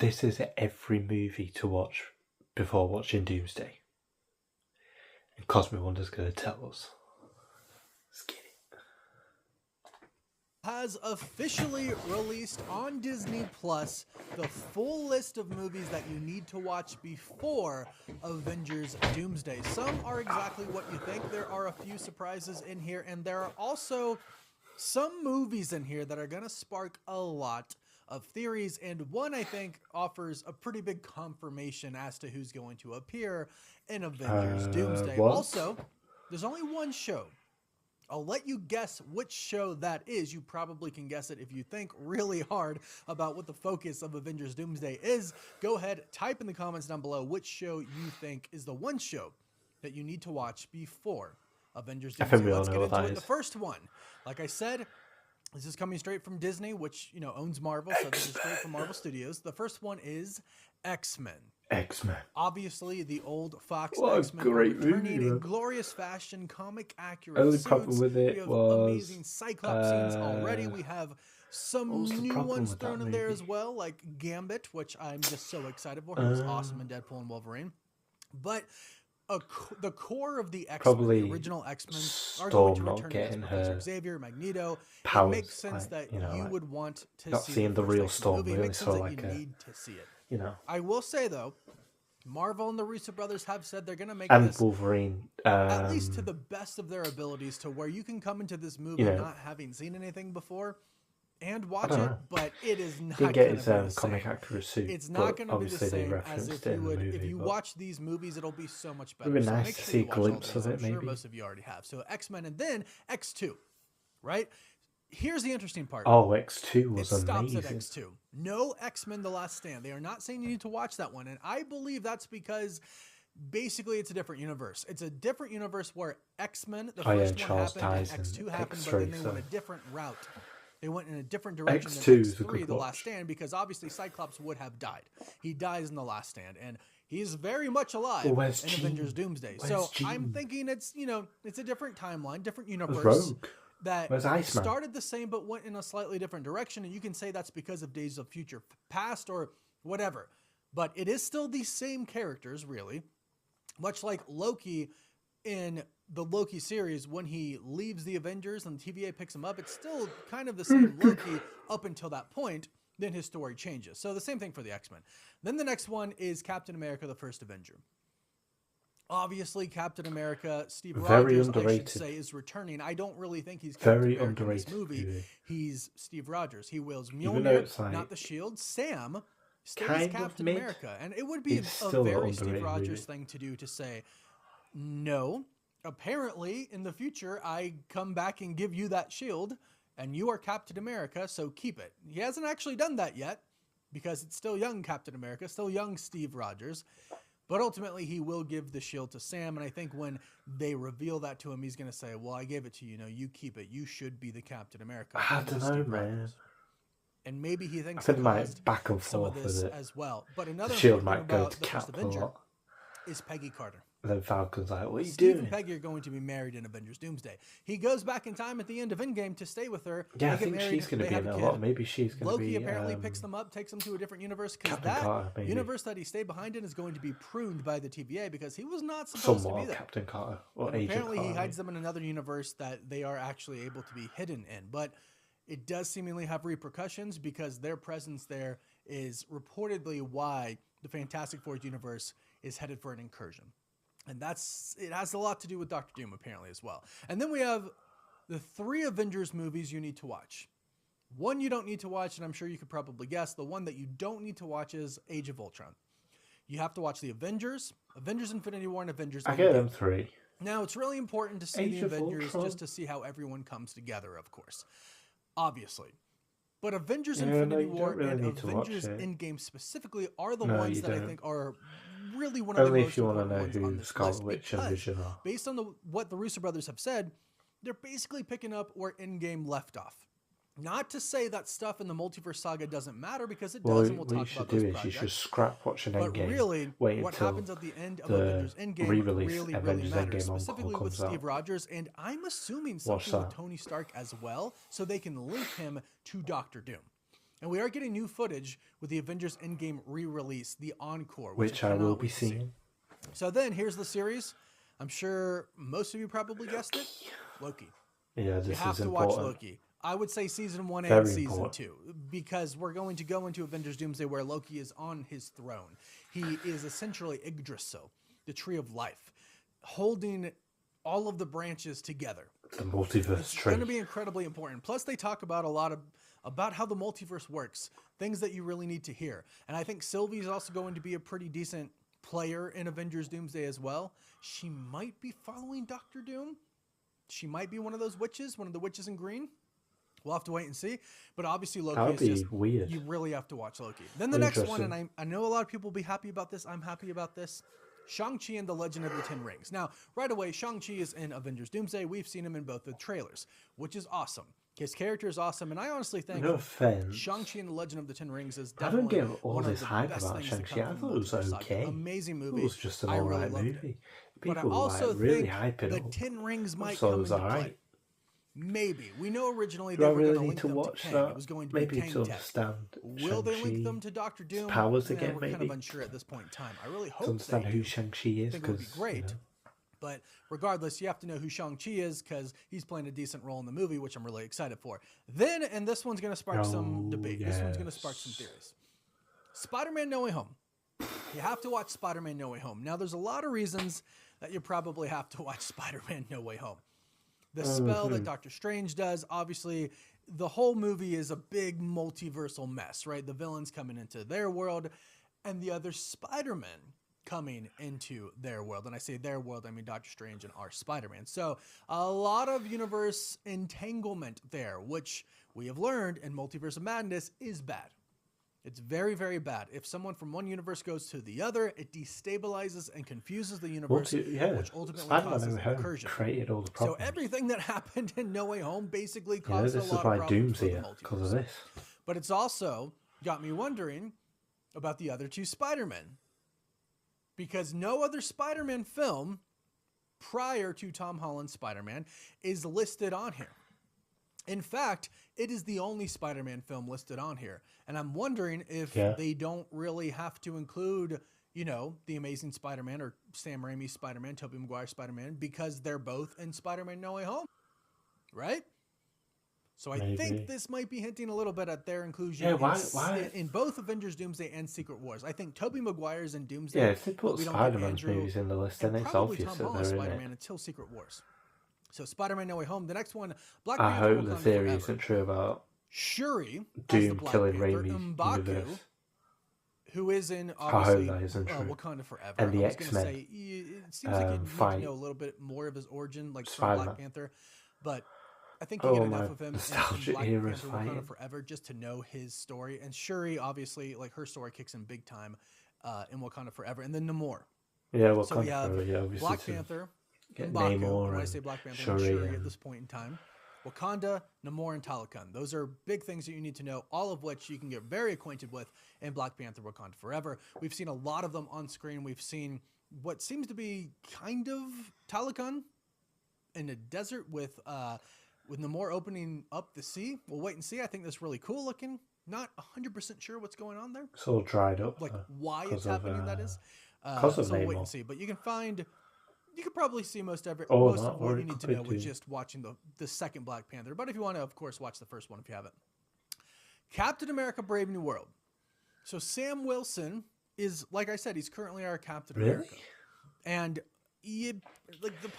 this is every movie to watch before watching Doomsday. And Cosmic Wonder's going to tell us. Let's get it. Has officially released on Disney Plus the full list of movies that you need to watch before Avengers Doomsday. Some are exactly what you think. There are a few surprises in here, and there are also some movies in here that are going to spark a lot of theories, and one I think offers a pretty big confirmation as to who's going to appear in Avengers Doomsday. What? Also, there's only one show. I'll let you guess which show that is. You probably can guess it if you think really hard about what the focus of Avengers Doomsday is. Go ahead, type in the comments down below which show you think is the one show that you need to watch before Avengers Doomsday. Let's get into it. The first one, like I said, this is coming straight from Disney, which, you know, owns Marvel, so this is straight from Marvel Studios. The first one is X-Men. X-Men. Obviously, the old Fox What a X-Men are great returning movie, in man. glorious fashion, comic accurate Only suits. problem with it we have was, amazing Cyclops scenes already. We have some new ones thrown in there as well, like Gambit, which I'm just so excited for. He was awesome in Deadpool and Wolverine. But the core of the X-Men, the original X-Men, are going to return as Professor Xavier, Magneto. It makes sense that you would want to not see seeing the real Storm. movie. It makes sense that you need to see it. You know, I will say though, Marvel and the Russo brothers have said they're going to make and Wolverine at least to the best of their abilities, to where you can come into this movie not having seen anything before and watch it, but it is not going to be the same. Comic accurate suit. It's not going to be the same as if you would. If you watch these movies, it'll be so much better. It would be so nice make to sure see you a watch all glimpse these. of it. I'm Maybe sure most of you already have. So X-Men and then X2, right? Here's the interesting part. Oh, X2 was it stops amazing. at X2. No X-Men: The Last Stand. They are not saying you need to watch that one, and I believe that's because basically it's a different universe. It's a different universe where X-Men, the first one happened, and X2 happened, but then they went a different route. They went in a different direction than X3, The Last Stand, because obviously Cyclops would have died. He dies in The Last Stand, and he's very much alive in Avengers Doomsday. So I'm thinking it's, you know, it's a different timeline, different universe that started the same but went in a slightly different direction, and you can say that's because of Days of Future Past or whatever. But it is still the same characters, really. Much like Loki in the Loki series, when he leaves the Avengers and the TVA picks him up, it's still kind of the same Loki up until that point. Then his story changes. So the same thing for the X-Men. Then the next one is Captain America, the First Avenger. Obviously, Captain America, Steve Rogers, I should say, is returning. I don't really think he's Captain America in this movie. He's Steve Rogers. He wields Mjolnir, not the shield. Sam stays Captain America. And it would be a very Steve Rogers thing to do, to say, no, apparently in the future, I come back and give you that shield, and you are Captain America, so keep it. He hasn't actually done that yet, because it's still young Captain America, still young Steve Rogers. But ultimately, he will give the shield to Sam, and I think when they reveal that to him, he's going to say, well, I gave it to you, no, you keep it. You should be the Captain America. I don't know, man. And maybe he thinks it might back and forth with it as well. But another shield might go about to the Cap First a Avenger lot. is Peggy Carter. And then Falcon's like, what are you Steve doing? and Peggy are going to be married in Avengers Doomsday. He goes back in time at the end of Endgame to stay with her. Yeah, I think she's going to be in a lot. Maybe she's going to be... Loki apparently picks them up, takes them to a different universe, because that universe that he stayed behind in is going to be pruned by the TVA, because he was not supposed to be there. Captain Carter. Or and apparently he hides them in another universe that they are actually able to be hidden in. But it does seemingly have repercussions, because their presence there is reportedly why the Fantastic Four universe is headed for an incursion. And it has a lot to do with Doctor Doom, apparently, as well. And then we have the 3 Avengers movies you need to watch. One you don't need to watch, and I'm sure you could probably guess. The one that you don't need to watch is Age of Ultron. You have to watch the Avengers, Avengers Infinity War, and Avengers Endgame. I get them 3. Now, it's really important to see the Avengers just to see how everyone comes together, of course. Obviously. But Avengers Infinity War and Avengers Endgame specifically are the ones that I think are really one of the most important ones on this list, because based on what the Russo brothers have said, they're basically picking up where Endgame left off. Not to say that stuff in the Multiverse saga doesn't matter, because it does, and we'll talk about those projects. You should scrap watching Endgame. But really, what happens at the end of Avengers Endgame really matters, specifically with Steve Rogers, and I'm assuming something with Tony Stark as well, so they can link him to Doctor Doom. And we are getting new footage with the Avengers Endgame re-release, the Encore, which I will be seeing. So then here's the series. I'm sure most of you probably guessed it. Loki. Yeah, this you have is to important. watch Loki. I would say season 1 Very and season important. 2, because we're going to go into Avengers Doomsday where Loki is on his throne. He is essentially Yggdrasil, the tree of life, holding all of the branches together. The multiverse It's tree. going to be incredibly important. Plus, they talk about about how the multiverse works, things that you really need to hear. And I think Sylvie is also going to be a pretty decent player in Avengers Doomsday as well. She might be following Doctor Doom. She might be one of those witches, one of the witches in green. We'll have to wait and see. But obviously Loki That would is be weird. You really have to watch Loki. Then the next one, and I know a lot of people will be happy about this. I'm happy about this. Shang-Chi and the Legend of the Ten Rings. Now, right away, Shang-Chi is in Avengers Doomsday. We've seen him in both the trailers, which is awesome. His character is awesome, and I honestly think no offense, Shang-Chi and the Legend of the Ten Rings is I definitely don't get all one this of the hype best about things to Shang-Chi. come I from thought it was Multiverse Saga. okay. Amazing movie. It was just an I really alright loved movie. it. People But I also like really think hype it the up. Ten Rings might So it come was into play. alright. Maybe. We know originally Do they I were really going need to to link them watch to Kang. that? It was going to Maybe be Kang to Tech. understand Will they link Shang-Chi them to Doctor Doom? powers again, we're maybe? kind of unsure at this point in time. I really hope To understand they who do. Shang-Chi is, I think it would be because great. But regardless, you have to know who Shang-Chi is because he's playing a decent role in the movie, which I'm really excited for. Then, and this one's going to spark some debate. Yes. This one's going to spark some theories. Spider-Man No Way Home. You have to watch Spider-Man No Way Home. Now, there's a lot of reasons that you probably have to watch Spider-Man No Way Home. The spell that Doctor Strange does, obviously, the whole movie is a big multiversal mess, right? The villains coming into their world and the other Spider-Men coming into their world. And I say their world, I mean Doctor Strange and our Spider-Man. So a lot of universe entanglement there, which we have learned in Multiverse of Madness is bad. It's very, very bad. If someone from one universe goes to the other, it destabilizes and confuses the universe, which ultimately causes incursion. Created all the problems. So everything that happened in No Way Home basically caused a lot of problems Doom's for the here because of multiverse. this. But it's also got me wondering about the other two Spider-Men. Because no other Spider-Man film prior to Tom Holland's Spider-Man is listed on here. In fact, it is the only Spider-Man film listed on here. And I'm wondering if they don't really have to include, you know, the Amazing Spider-Man or Sam Raimi's Spider-Man, Tobey Maguire's Spider-Man, because they're both in Spider-Man No Way Home. Right? So I think this might be hinting a little bit at their inclusion in both Avengers Doomsday and Secret Wars. I think Tobey Maguire's in Doomsday. Yeah, if they put Spider-Man's movies in the list, then it's obvious that they're Spider-Man in it. until Secret Wars. So Spider-Man No Way Home. The next one, Black I Panther. hope the theory isn't true about Shuri, Doom killing Raimi's universe. Who is in obviously Wakanda Forever. And the I was going to X-Men. say, it seems like you need to know a little bit more of his origin, like from Black Panther. But I think you get enough of him in Black Panther Wakanda Forever just to know his story. And Shuri, obviously, like her story kicks in big time in Wakanda Forever. And then Namor. Yeah, Wakanda so we have Forever, Black Panther, Namor, when I say Black Panther, Shuri at this point in time. Wakanda, Namor, and Talokan. Those are big things that you need to know, all of which you can get very acquainted with in Black Panther, Wakanda Forever. We've seen a lot of them on screen. We've seen what seems to be kind of Talokan in a desert with Namor opening up the sea. We'll wait and see. I think that's really cool looking. Not 100% sure what's going on there. It's all dried up. Like why it's happening, that is. Because of so we'll Namor. wait and see. But you could probably see most of what you need to know with just watching the second Black Panther. But if you want to, of course, watch the first one if you haven't. Captain America Brave New World. So Sam Wilson is, like I said, he's currently our Captain America. And the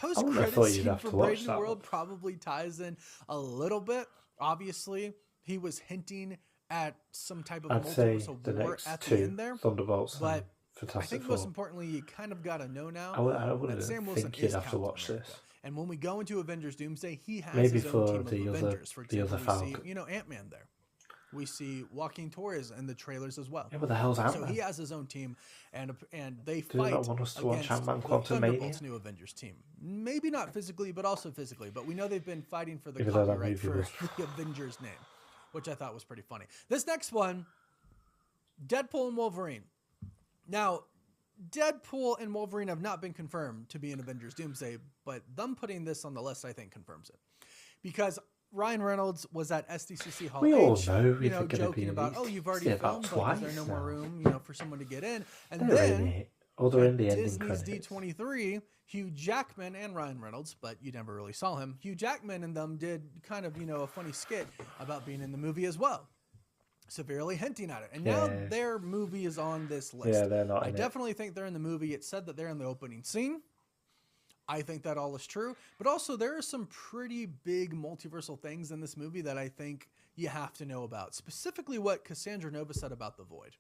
post-credits scene for Brave New World probably ties in a little bit. Obviously, he was hinting at some type of multiversal war at the end there. Thunderbolts, but Fantastic I think Four. most importantly, you kind of got to know now I wouldn't that Sam Wilson think you'd is have to Captain watch America. this. And when we go into Avengers Doomsday, he has Maybe his own for team of the other- Avengers. For the example, other we see, Falcon. Ant-Man there. We see Joaquin Torres in the trailers as well. Yeah, what the hell's Ant-Man? So he has his own team, and they Do you fight not want us to watch against Ant-Man the Quantumania? Thunderbolts' new Avengers team. Maybe not physically, but also physically. But we know they've been fighting for the Even though that copyright movie for was- the Avengers name, which I thought was pretty funny. This next one, Deadpool and Wolverine. Now, Deadpool and Wolverine have not been confirmed to be in Avengers Doomsday, but them putting this on the list, I think, confirms it. Because Ryan Reynolds was at SDCC Hall We all H, know joking about, you've already filmed, like, is there no more room, for someone to get in? And they're then in it. Or they're in the Disney's ending credits. D23, Hugh Jackman and Ryan Reynolds, but you never really saw him. Hugh Jackman and them did kind of, a funny skit about being in the movie as well, severely hinting at it. And now their movie is on this list. Yeah, they're not. I definitely think they're in the movie. It said that they're in the opening scene. I think that all is true, but also there are some pretty big multiversal things in this movie that I think you have to know about. Specifically what Cassandra Nova said about the Void.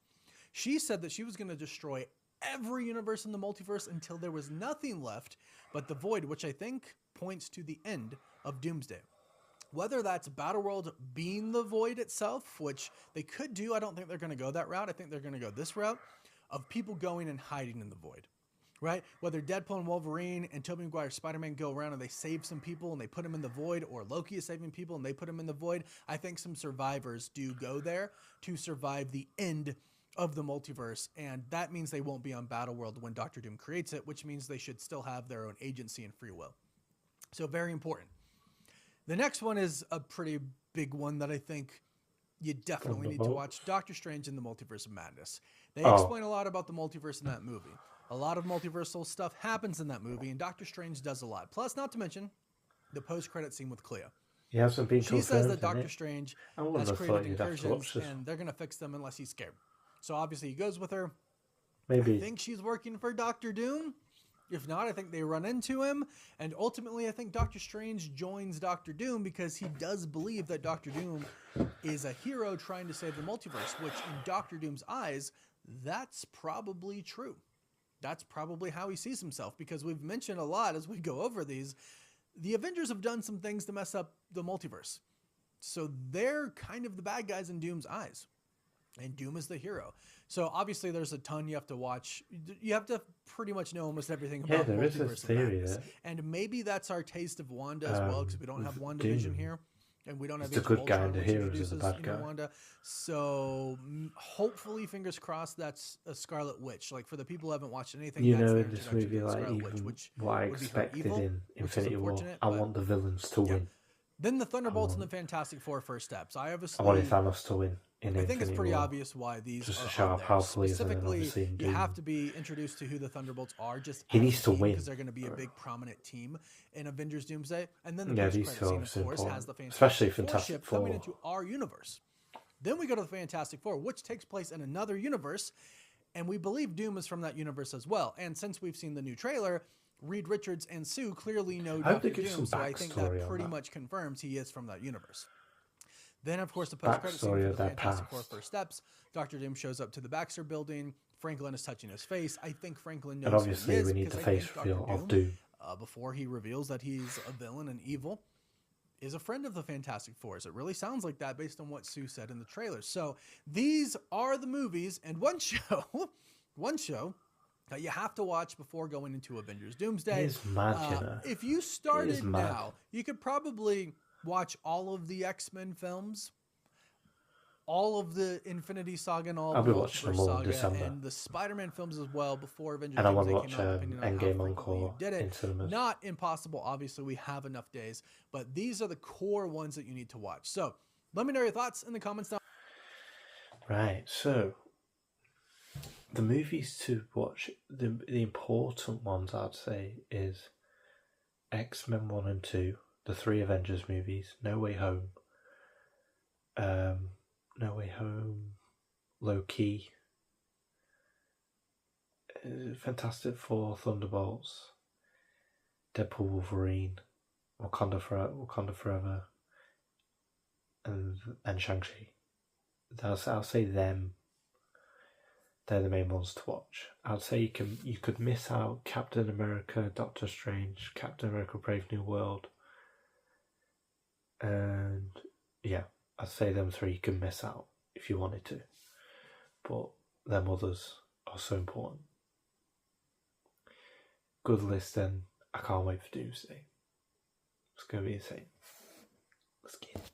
She said that she was going to destroy every universe in the multiverse until there was nothing left but the Void, which I think points to the end of Doomsday. Whether that's Battleworld being the Void itself, which they could do, I don't think they're going to go that route. I think they're going to go this route of people going and hiding in the Void. Right? Whether Deadpool and Wolverine and Tobey Maguire's Spider-Man go around and they save some people and they put them in the Void, or Loki is saving people and they put them in the Void, I think some survivors do go there to survive the end of the multiverse, and that means they won't be on Battleworld when Doctor Doom creates it, which means they should still have their own agency and free will. So very important. The next one is a pretty big one that I think you definitely need to watch. Doctor Strange in the Multiverse of Madness. They explain a lot about the multiverse in that movie. A lot of multiversal stuff happens in that movie, and Doctor Strange does a lot. Plus, not to mention, the post-credit scene with Clea. He hasn't been confirmed. She says that Doctor Strange has created incursions, and they're going to fix them unless he's scared. So obviously he goes with her. Maybe. I think she's working for Doctor Doom. If not, I think they run into him. And ultimately, I think Doctor Strange joins Doctor Doom because he does believe that Doctor Doom is a hero trying to save the multiverse, which in Doctor Doom's eyes, that's probably true. That's probably how he sees himself, because we've mentioned a lot as we go over these. The Avengers have done some things to mess up the multiverse. So they're kind of the bad guys in Doom's eyes. And Doom is the hero. So obviously there's a ton you have to watch. You have to pretty much know almost everything about there Multiverse is a theory of Madness. And maybe that's our taste of Wanda as well, because we don't have WandaVision here. And we don't have the good guy and the heroes is the bad guy. Wanda. So hopefully, fingers crossed, that's a Scarlet Witch. Like, for the people who haven't watched anything, in this movie, like, even Witch, what I expected in Infinity War, I want the villains to win. Then the Thunderbolts and the Fantastic Four first steps. I wanted Thanos to win. I think it's pretty obvious why these just are to show how powerful he is. Specifically, you have to be introduced to who the Thunderbolts are. He needs to win because they're going to be a big prominent team in Avengers Doomsday. And then the post-credit scene, of course, has the Fantastic Four coming into our universe. Then we go to the Fantastic Four, which takes place in another universe, and we believe Doom is from that universe as well. And since we've seen the new trailer, Reed Richards and Sue clearly know Dr. Doom, so I think that pretty much confirms he is from that universe. Then, of course, the post-credit scene for the Fantastic Four first steps. Dr. Doom shows up to the Baxter building. Franklin is touching his face. I think Franklin knows who he is, we need the face reveal of Doom. Before he reveals that he's a villain and evil, is a friend of the Fantastic Four. It really sounds like that based on what Sue said in the trailer. So these are the movies and one show that you have to watch before going into Avengers Doomsday. It's mad, if you started now, you could probably watch all of the X-Men films, all of the Infinity Saga and all of the Multiverse Saga, and the Spider-Man films as well before Avengers Doomsday came out. And I want to watch Endgame Encore in cinemas. Not impossible. Obviously, we have enough days, but these are the core ones that you need to watch. So let me know your thoughts in the comments down. Right, so the movies to watch, the important ones I'd say is X-Men 1 and 2, the 3 Avengers movies, No Way Home, Loki, Fantastic Four, Thunderbolts, Deadpool, Wolverine, Wakanda Forever, and Shang-Chi. I'll say them. They're the main ones to watch. I'd say you could miss out Captain America, Doctor Strange, Captain America: Brave New World, and yeah, I'd say them 3 you can miss out if you wanted to, but them others are so important. Good list, then. I can't wait for Doomsday. It's going to be insane. Let's get it.